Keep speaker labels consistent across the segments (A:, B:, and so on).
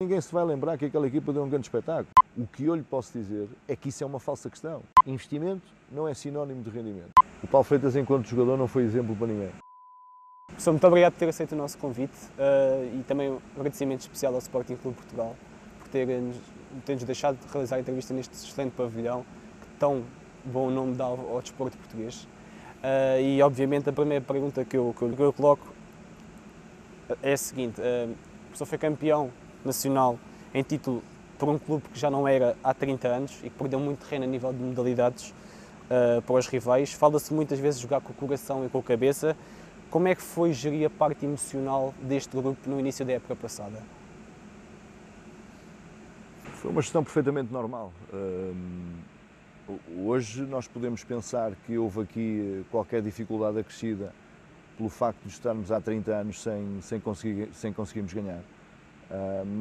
A: Ninguém se vai lembrar que aquela equipa deu um grande espetáculo. O que eu lhe posso dizer é que isso é uma falsa questão. Investimento não é sinónimo de rendimento. O Paulo Freitas, enquanto jogador, não foi exemplo para ninguém.
B: Professor, muito obrigado por ter aceito o nosso convite e também um agradecimento especial ao Sporting Clube Portugal por ter-nos deixado de realizar a entrevista neste excelente pavilhão que tão bom nome dá ao desporto português. E, obviamente, a primeira pergunta que eu coloco é a seguinte. O professor foi campeão nacional em título por um clube que já não era há 30 anos e que perdeu muito terreno a nível de modalidades para os rivais. Fala-se muitas vezes de jogar com o coração e com a cabeça. Como é que foi gerir a parte emocional deste grupo no início da época passada?
A: Foi uma gestão perfeitamente normal. Hoje nós podemos pensar que houve aqui qualquer dificuldade acrescida pelo facto de estarmos há 30 anos sem conseguirmos ganhar.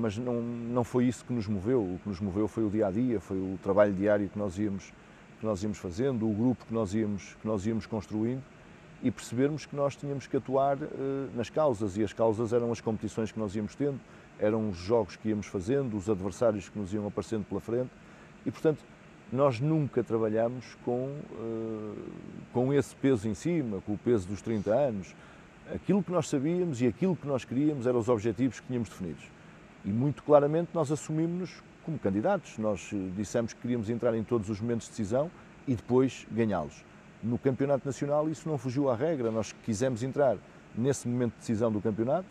A: Mas não foi isso que nos moveu. O que nos moveu foi o dia-a-dia, foi o trabalho diário que nós íamos fazendo, o grupo que nós íamos construindo e percebermos que nós tínhamos que atuar nas causas, e as causas eram as competições que nós íamos tendo, eram os jogos que íamos fazendo, os adversários que nos iam aparecendo pela frente e, portanto, nós nunca trabalhamos com esse peso em cima, com o peso dos 30 anos. Aquilo que nós sabíamos e aquilo que nós queríamos eram os objetivos que tínhamos definidos. E muito claramente nós assumimos-nos como candidatos. Nós dissemos que queríamos entrar em todos os momentos de decisão e depois ganhá-los. No Campeonato Nacional isso não fugiu à regra. Nós quisemos entrar nesse momento de decisão do campeonato,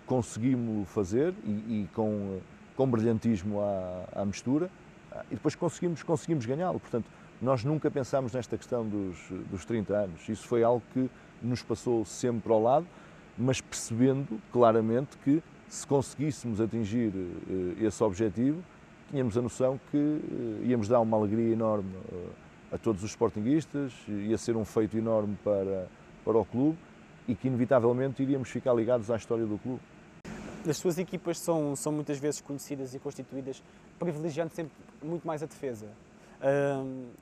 A: conseguimos-lo fazer e com brilhantismo à mistura e depois conseguimos ganhá-lo. Portanto, nós nunca pensámos nesta questão dos 30 anos. Isso foi algo que nos passou sempre ao lado, mas percebendo claramente que se conseguíssemos atingir esse objetivo, tínhamos a noção que íamos dar uma alegria enorme a todos os sportinguistas, ia ser um feito enorme para o clube e que inevitavelmente iríamos ficar ligados à história do clube.
B: As suas equipas são muitas vezes conhecidas e constituídas privilegiando sempre muito mais a defesa.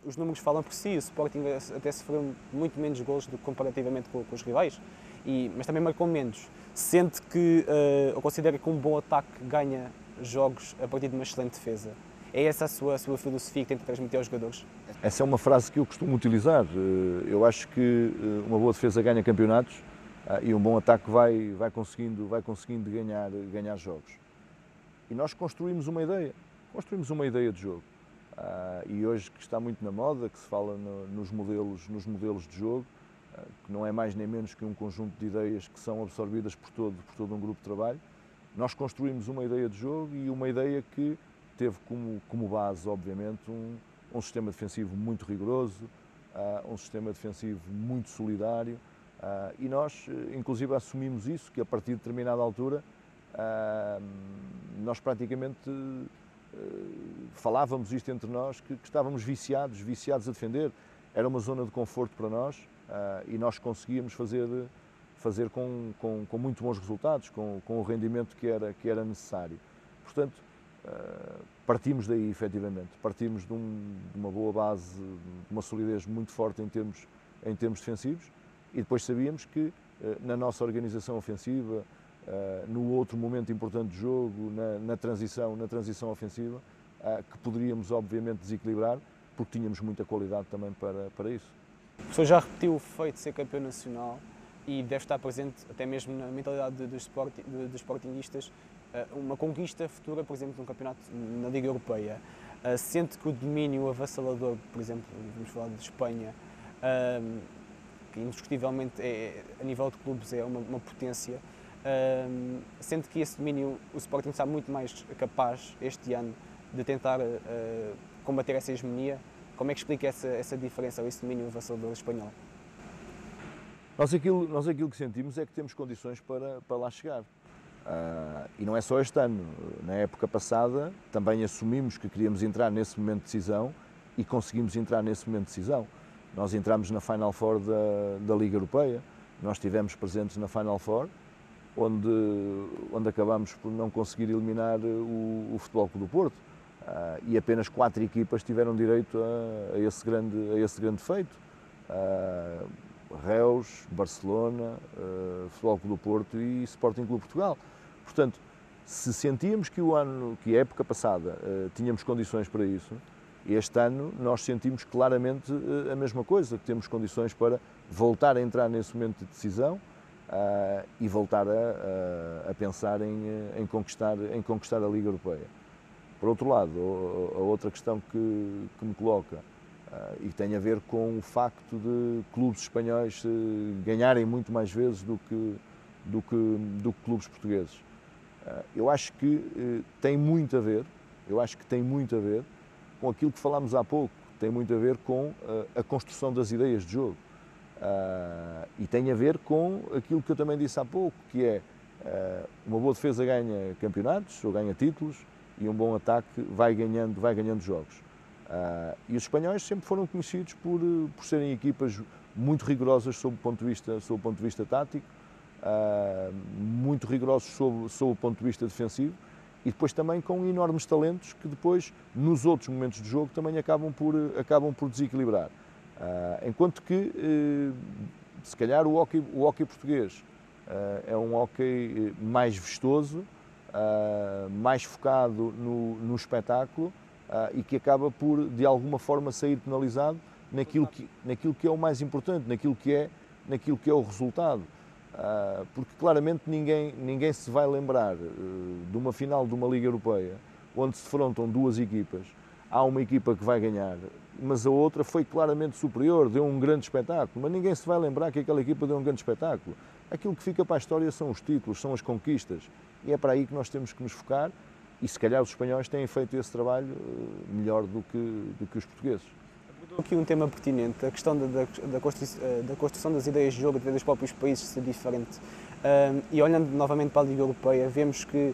B: Os números falam por si, o Sporting até sofreu muito menos golos do que comparativamente com os rivais, mas também marcou menos. Sente que, ou considera que um bom ataque ganha jogos a partir de uma excelente defesa? É essa a sua filosofia que tenta transmitir aos jogadores?
A: Essa é uma frase que eu costumo utilizar. Eu acho que uma boa defesa ganha campeonatos e um bom ataque vai conseguindo ganhar jogos. E nós construímos uma ideia de jogo. E hoje que está muito na moda, que se fala nos modelos de jogo, que não é mais nem menos que um conjunto de ideias que são absorvidas por todo um grupo de trabalho, nós construímos uma ideia de jogo e uma ideia que teve como base, obviamente, um sistema defensivo muito rigoroso, um sistema defensivo muito solidário, e nós, inclusive, assumimos isso, que a partir de determinada altura, nós praticamente falávamos isto entre nós, que estávamos viciados a defender. Era uma zona de conforto para nós e nós conseguíamos fazer com muito bons resultados, com o rendimento que era necessário. Portanto, partimos daí, efetivamente. Partimos de uma boa base, de uma solidez muito forte em termos defensivos e depois sabíamos que na nossa organização ofensiva, no outro momento importante do jogo, na transição ofensiva, que poderíamos obviamente desequilibrar, porque tínhamos muita qualidade também para isso.
B: O professor já repetiu o feito de ser campeão nacional e deve estar presente até mesmo na mentalidade dos sportinguistas uma conquista futura, por exemplo, num campeonato na Liga Europeia. Sente que o domínio avassalador, por exemplo, vamos falar de Espanha, que indiscutivelmente a nível de clubes é uma potência, sente que esse domínio o Sporting está muito mais capaz este ano de tentar combater essa hegemonia? Como é que explica essa diferença, ou esse domínio avassalador espanhol?
A: Nós aquilo que sentimos é que temos condições para lá chegar. E não é só este ano. Na época passada também assumimos que queríamos entrar nesse momento de decisão e conseguimos entrar nesse momento de decisão. Nós entramos na Final Four da Liga Europeia, nós estivemos presentes na Final Four, onde acabámos por não conseguir eliminar o Futebol Clube do Porto. E apenas 4 equipas tiveram direito a esse grande feito. Reus, Barcelona, Futebol Clube do Porto e Sporting Clube Portugal. Portanto, Se sentíamos que que a época passada tínhamos condições para isso, este ano nós sentimos claramente a mesma coisa, que temos condições para voltar a entrar nesse momento de decisão e voltar a pensar em conquistar a Liga Europeia. Por outro lado, a outra questão que me coloca e tem a ver com o facto de clubes espanhóis ganharem muito mais vezes do que clubes portugueses. Eu acho que tem muito a ver, com aquilo que falámos há pouco, tem muito a ver com a construção das ideias de jogo. E tem a ver com aquilo que eu também disse há pouco, que é uma boa defesa ganha campeonatos ou ganha títulos e um bom ataque vai ganhando jogos. E os espanhóis sempre foram conhecidos por serem equipas muito rigorosas sob o ponto de vista tático, muito rigorosos sob o ponto de vista defensivo e depois também com enormes talentos que depois, nos outros momentos do jogo, também acabam por desequilibrar. Enquanto que, se calhar, o hóquei português é um hóquei mais vistoso, mais focado no espetáculo e que acaba por, de alguma forma, sair penalizado naquilo que é o mais importante, naquilo que é o resultado. Porque claramente ninguém se vai lembrar de uma final de uma Liga Europeia onde se defrontam duas equipas, há uma equipa que vai ganhar, mas a outra foi claramente superior, deu um grande espetáculo, mas ninguém se vai lembrar que aquela equipa deu um grande espetáculo. Aquilo que fica para a história são os títulos, são as conquistas, e é para aí que nós temos que nos focar, e se calhar os espanhóis têm feito esse trabalho melhor do que os portugueses.
B: Aqui um tema pertinente, a questão da construção das ideias de jogo dos próprios países ser diferente. E olhando novamente para a Liga Europeia, vemos que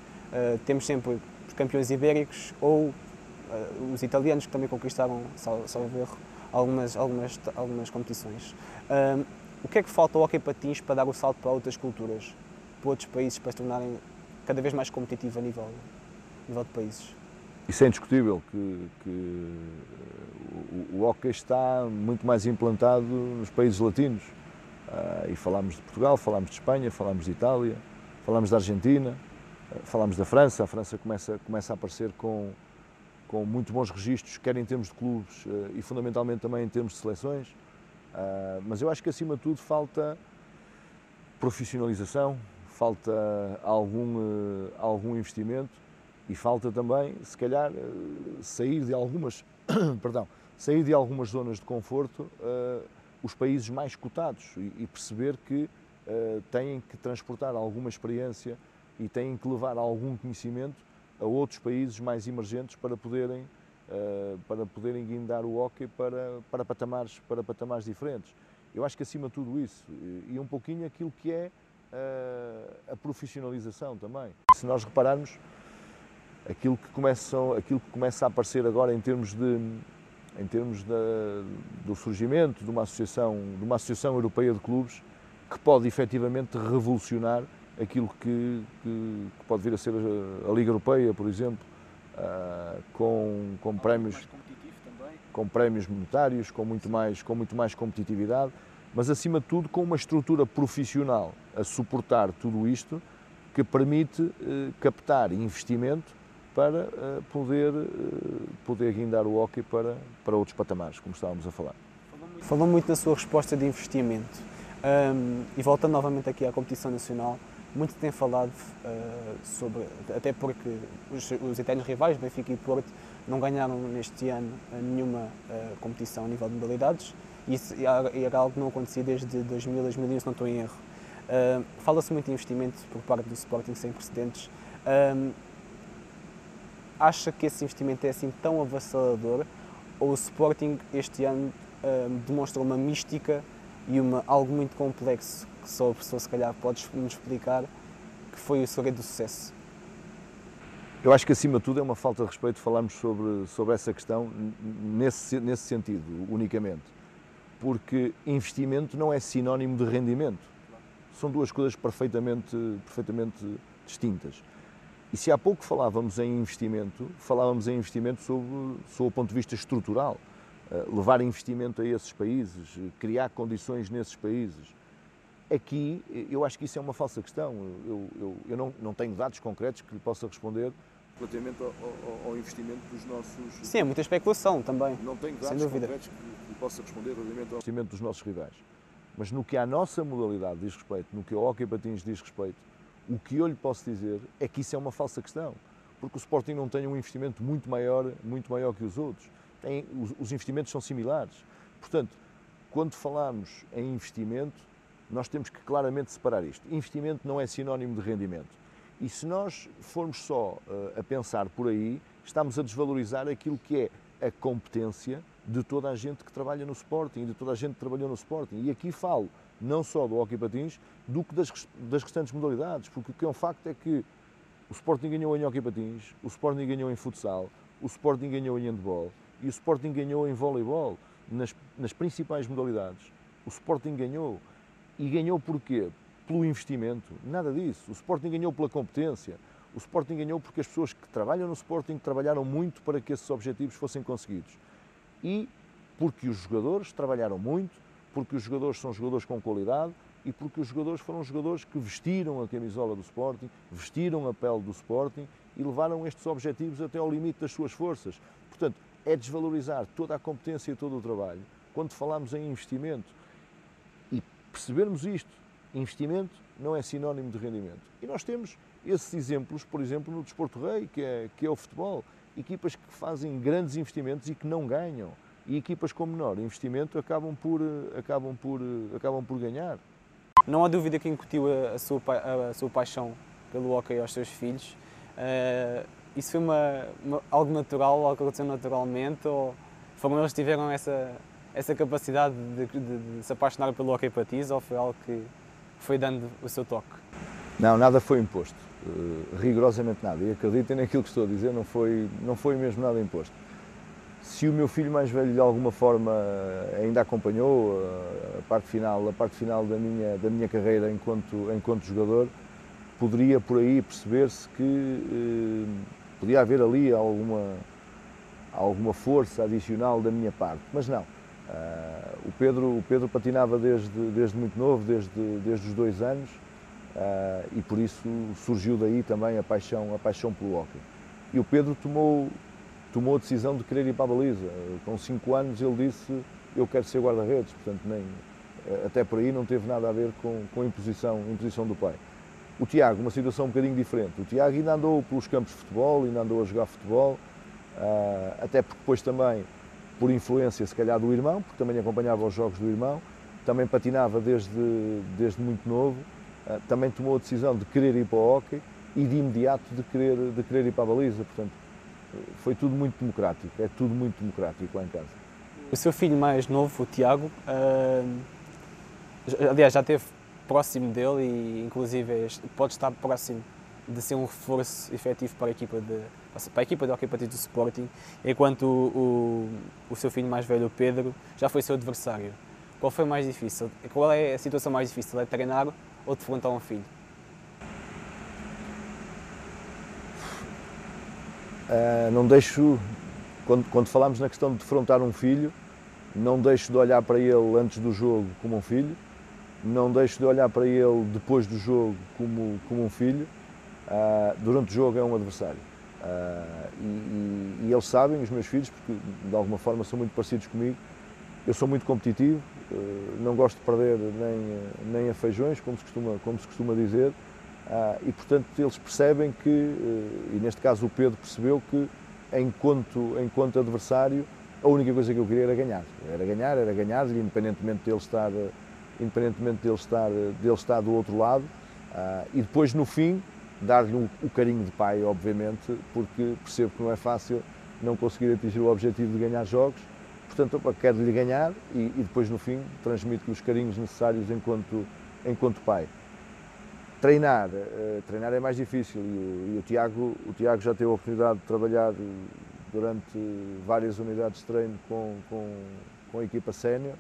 B: temos sempre os campeões ibéricos ou os italianos que também conquistaram, salvo erro, algumas competições. O que é que falta ao hóquei patins para dar o salto para outras culturas, para outros países, para se tornarem cada vez mais competitivos a nível de países?
A: Isso é indiscutível que o hóquei está muito mais implantado nos países latinos. E falámos de Portugal, falámos de Espanha, falámos de Itália, falámos da Argentina, falámos da França. A França começa a aparecer com muito bons registros, quer em termos de clubes e fundamentalmente também em termos de seleções. Mas eu acho que acima de tudo falta profissionalização, falta algum investimento e falta também, se calhar, sair de algumas zonas de conforto os países mais cotados e perceber que têm que transportar alguma experiência e têm que levar algum conhecimento a outros países mais emergentes para poderem guindar o hóquei para patamares diferentes. Eu acho que acima de tudo isso, e um pouquinho aquilo que é a profissionalização também. Se nós repararmos, aquilo que começa a aparecer agora em termos do surgimento de uma associação europeia de clubes que pode efetivamente revolucionar aquilo que pode vir a ser a Liga Europeia, por exemplo, com prémios monetários, com muito mais competitividade, mas acima de tudo com uma estrutura profissional a suportar tudo isto que permite captar investimento para poder guindar o hóquei para outros patamares, como estávamos a falar.
B: Falou muito na sua resposta de investimento e voltando novamente aqui à competição nacional, muito tem falado sobre, até porque os eternos rivais, Benfica e Porto, não ganharam neste ano nenhuma competição a nível de modalidades e era algo que não acontecia desde 2000, 2001, se não estou em erro. Fala-se muito de investimento por parte do Sporting sem precedentes. Acha que esse investimento é assim tão avassalador ou o Sporting este ano demonstrou uma mística e algo muito complexo que só a pessoa se calhar pode nos explicar que foi o segredo do sucesso?
A: Eu acho que acima de tudo é uma falta de respeito falarmos sobre essa questão nesse sentido unicamente, porque investimento não é sinónimo de rendimento, são duas coisas perfeitamente distintas. E se há pouco falávamos em investimento sob o ponto de vista estrutural, levar investimento a esses países, criar condições nesses países. Aqui, eu acho que isso é uma falsa questão. Eu não tenho dados concretos que lhe possa responder relativamente ao investimento dos nossos...
B: Sim, é muita especulação também.
A: Não tenho
B: sem
A: dados
B: dúvida.
A: concretos que lhe possa responder relativamente ao investimento dos nossos rivais. Mas no que à nossa modalidade diz respeito, no que ao hóquei patins diz respeito, o que eu lhe posso dizer é que isso é uma falsa questão. Porque o Sporting não tem um investimento muito maior que os outros. Os investimentos são similares. Portanto, quando falamos em investimento, nós temos que claramente separar isto. Investimento não é sinónimo de rendimento. E se nós formos só a pensar por aí, estamos a desvalorizar aquilo que é a competência de toda a gente que trabalha no Sporting, de toda a gente que trabalhou no Sporting. E aqui falo não só do hóquei patins, do que das restantes modalidades, porque o que é um facto é que o Sporting ganhou em hóquei patins, o Sporting ganhou em futsal, o Sporting ganhou em handball e o Sporting ganhou em voleibol, nas principais modalidades. O Sporting ganhou. E ganhou porquê? Pelo investimento? Nada disso. O Sporting ganhou pela competência. O Sporting ganhou porque as pessoas que trabalham no Sporting trabalharam muito para que esses objetivos fossem conseguidos. E porque os jogadores trabalharam muito, porque os jogadores são jogadores com qualidade e porque os jogadores foram jogadores que vestiram a camisola do Sporting, vestiram a pele do Sporting e levaram estes objetivos até ao limite das suas forças. Portanto, é desvalorizar toda a competência e todo o trabalho quando falamos em investimento. E percebermos isto, investimento não é sinónimo de rendimento. E nós temos esses exemplos, por exemplo, no desporto rei, que é o futebol. Equipas que fazem grandes investimentos e que não ganham. E equipas com menor investimento acabam por ganhar.
B: Não há dúvida que incutiu a sua paixão pelo hóquei aos seus filhos. Isso foi algo natural, algo que aconteceu naturalmente, ou foram eles que tiveram essa capacidade de se apaixonar pelo hóquei patins, ou foi algo que foi dando o seu toque?
A: Não, nada foi imposto, rigorosamente nada. E acreditem naquilo que estou a dizer, não foi mesmo nada imposto. Se o meu filho mais velho de alguma forma ainda acompanhou a parte final da minha carreira enquanto jogador, poderia por aí perceber-se que podia haver ali alguma força adicional da minha parte, mas não. O Pedro patinava desde muito novo, desde os 2 anos, e por isso surgiu daí também a paixão pelo hóquei. E o Pedro tomou a decisão de querer ir para a baliza. Com 5 anos ele disse: eu quero ser guarda-redes, portanto até por aí não teve nada a ver com a imposição do pai. O Tiago, uma situação um bocadinho diferente. O Tiago ainda andou pelos campos de futebol, ainda andou a jogar futebol, até porque depois também, por influência se calhar do irmão, porque também acompanhava os jogos do irmão, também patinava desde muito novo, também tomou a decisão de querer ir para o hóquei e de imediato de querer ir para a baliza, portanto foi tudo muito democrático, é tudo muito democrático lá em casa.
B: O seu filho mais novo, o Tiago, aliás, já esteve próximo dele e inclusive pode estar próximo de ser um reforço efetivo para a equipa de hóquei patins do Sporting, enquanto o seu filho mais velho, o Pedro, já foi seu adversário. Qual foi mais difícil? Qual é a situação mais difícil? É treinar ou defrontar um filho?
A: Não deixo, quando falamos na questão de defrontar um filho, não deixo de olhar para ele antes do jogo como um filho, não deixo de olhar para ele depois do jogo como um filho. Durante o jogo é um adversário. E eles sabem, os meus filhos, porque de alguma forma são muito parecidos comigo. Eu sou muito competitivo, não gosto de perder nem a feijões, como se costuma dizer, e portanto eles percebem que, e neste caso o Pedro percebeu que, enquanto adversário, a única coisa que eu queria era ganhar, independentemente dele estar do outro lado, e depois no fim dar-lhe o carinho de pai, obviamente, porque percebo que não é fácil não conseguir atingir o objetivo de ganhar jogos. Portanto, quero-lhe ganhar e depois, no fim, transmito-lhe os carinhos necessários enquanto pai. Treinar é mais difícil e o Tiago já teve a oportunidade de trabalhar durante várias unidades de treino com a equipa sénior,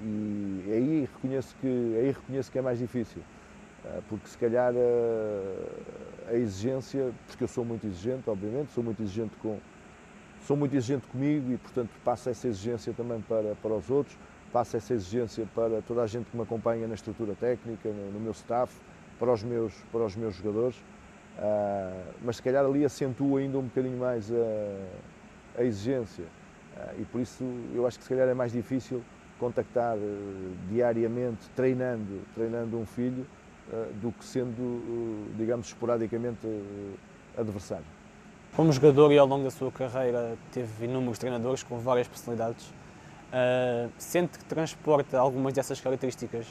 A: e aí reconheço que é mais difícil, porque se calhar a exigência, porque eu sou muito exigente, obviamente, sou muito exigente comigo e, portanto, passo essa exigência também para os outros. passo essa exigência para toda a gente que me acompanha na estrutura técnica, no meu staff, para os meus jogadores, mas se calhar ali acentuo ainda um bocadinho mais a exigência, e por isso eu acho que se calhar é mais difícil contactar diariamente, treinando um filho, do que sendo, digamos, esporadicamente adversário.
B: Como jogador e ao longo da sua carreira teve inúmeros treinadores com várias personalidades. Sente que transporta algumas dessas características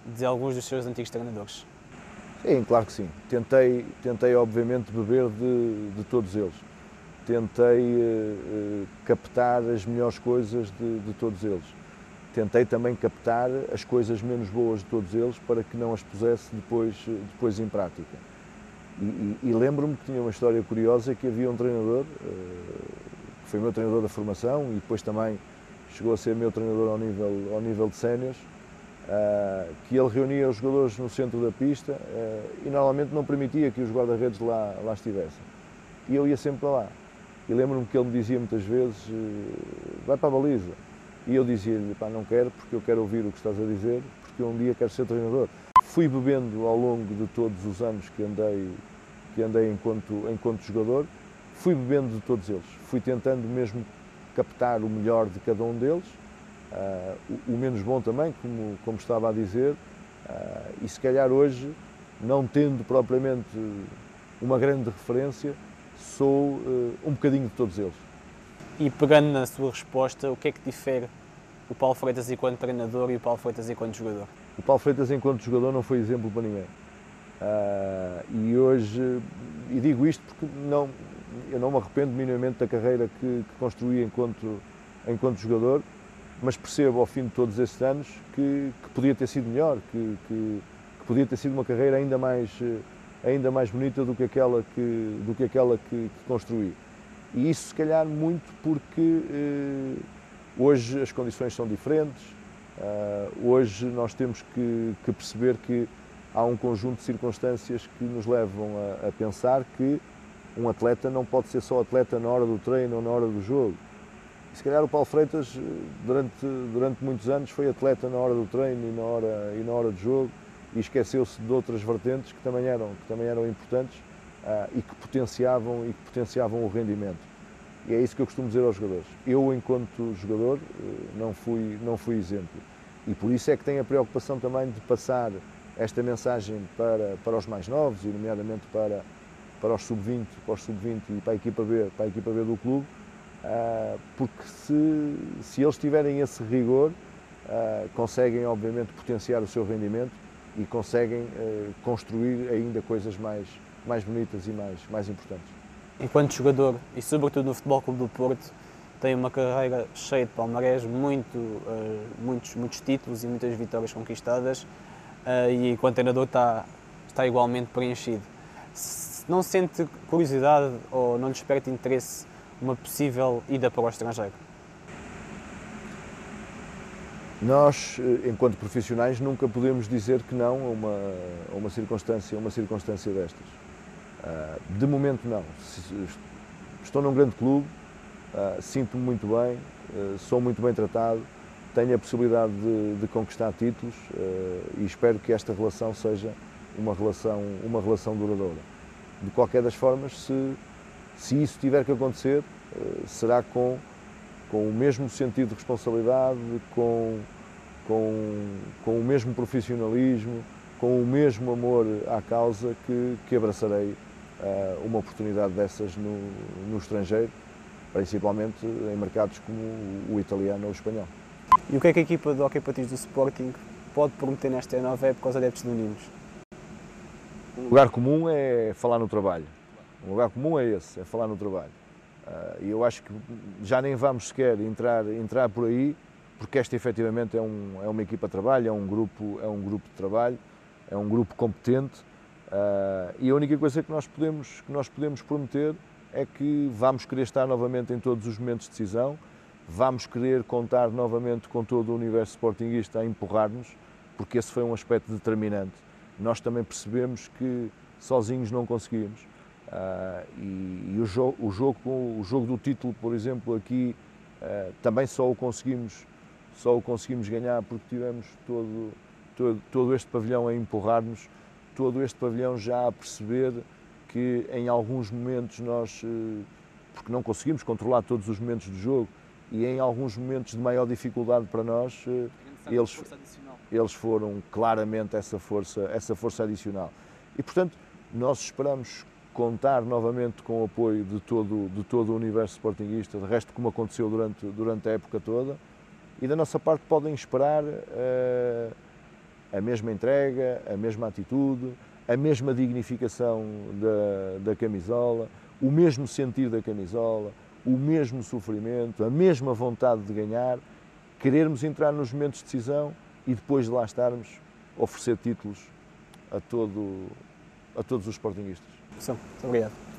B: de alguns dos seus antigos treinadores?
A: Sim, claro que sim. Tentei obviamente beber de todos eles. Tentei captar as melhores coisas de todos eles. Tentei também captar as coisas menos boas de todos eles para que não as pusesse depois em prática. E lembro-me que tinha uma história curiosa, que havia um treinador, que foi meu treinador da formação e depois também chegou a ser meu treinador ao nível de séniores, que ele reunia os jogadores no centro da pista e normalmente não permitia que os guarda-redes lá estivessem. E eu ia sempre para lá. E lembro-me que ele me dizia muitas vezes, vai para a baliza. E eu dizia-lhe, pá, não quero, porque eu quero ouvir o que estás a dizer, porque eu um dia quero ser treinador. Fui bebendo ao longo de todos os anos que andei enquanto jogador, fui bebendo de todos eles. Fui tentando mesmo captar o melhor de cada um deles, o menos bom também, como estava a dizer, e se calhar hoje, não tendo propriamente uma grande referência, sou um bocadinho de todos eles.
B: E pegando na sua resposta, o que é que difere o Paulo Freitas enquanto treinador e o Paulo Freitas enquanto jogador?
A: O Paulo Freitas enquanto jogador não foi exemplo para ninguém. E hoje, e digo isto porque eu não me arrependo minimamente da carreira que construí enquanto jogador, mas percebo ao fim de todos esses anos que podia ter sido melhor, que podia ter sido uma carreira ainda mais bonita do que aquela que construí. E isso se calhar muito porque hoje as condições são diferentes, hoje nós temos que perceber que há um conjunto de circunstâncias que nos levam a pensar que um atleta não pode ser só atleta na hora do treino ou na hora do jogo. E se calhar o Paulo Freitas durante muitos anos foi atleta na hora do treino e na hora do jogo e esqueceu-se de outras vertentes que também eram importantes e que potenciavam o rendimento. E é isso que eu costumo dizer aos jogadores. Eu, enquanto jogador, não fui exemplo. E por isso é que tenho a preocupação também de passar esta mensagem para os mais novos, e nomeadamente para os sub-20 e para a equipa B do clube, porque se eles tiverem esse rigor, conseguem obviamente potenciar o seu rendimento e conseguem construir ainda coisas mais bonitas e mais importantes.
B: Enquanto jogador e sobretudo no Futebol Clube do Porto, tem uma carreira cheia de palmarés, muitos títulos e muitas vitórias conquistadas, e enquanto treinador está igualmente preenchido. Não sente curiosidade ou não desperta interesse uma possível ida para o estrangeiro?
A: Nós, enquanto profissionais, nunca podemos dizer que não a uma circunstância destas. De momento não. Estou num grande clube, sinto-me muito bem, sou muito bem tratado, tenho a possibilidade de conquistar títulos e espero que esta relação seja uma relação duradoura. De qualquer das formas, se isso tiver que acontecer, será com o mesmo sentido de responsabilidade, com o mesmo profissionalismo, com o mesmo amor à causa que abraçarei uma oportunidade dessas no estrangeiro, principalmente em mercados como o italiano ou o espanhol.
B: E o que é que a equipa do Hóquei Patins do Sporting pode prometer nesta nova época aos adeptos de Unidos?
A: O lugar comum é falar no trabalho. O lugar comum é esse, é falar no trabalho. E eu acho que já nem vamos sequer entrar por aí, porque esta efetivamente é uma equipa de trabalho, é um grupo de trabalho, é um grupo competente, e a única coisa que nós podemos prometer é que vamos querer estar novamente em todos os momentos de decisão, vamos querer contar novamente com todo o universo sportinguista a empurrar-nos, porque esse foi um aspecto determinante. Nós também percebemos que sozinhos não conseguimos. E o jogo do título, por exemplo, aqui também só o conseguimos só o conseguimos ganhar porque tivemos todo este pavilhão a empurrar-nos, todo este pavilhão já a perceber que em alguns momentos nós, porque não conseguimos controlar todos os momentos do jogo, e em alguns momentos de maior dificuldade para nós, eles foram claramente essa força adicional. E, portanto, nós esperamos contar novamente com o apoio de todo o universo sportinguista, de resto como aconteceu durante a época toda, e da nossa parte podem esperar a mesma entrega, a mesma atitude, a mesma dignificação da camisola, o mesmo sentir da camisola, o mesmo sofrimento, a mesma vontade de ganhar, querermos entrar nos momentos de decisão e depois de lá estarmos, oferecer títulos a todos os sportinguistas.
B: Muito obrigado.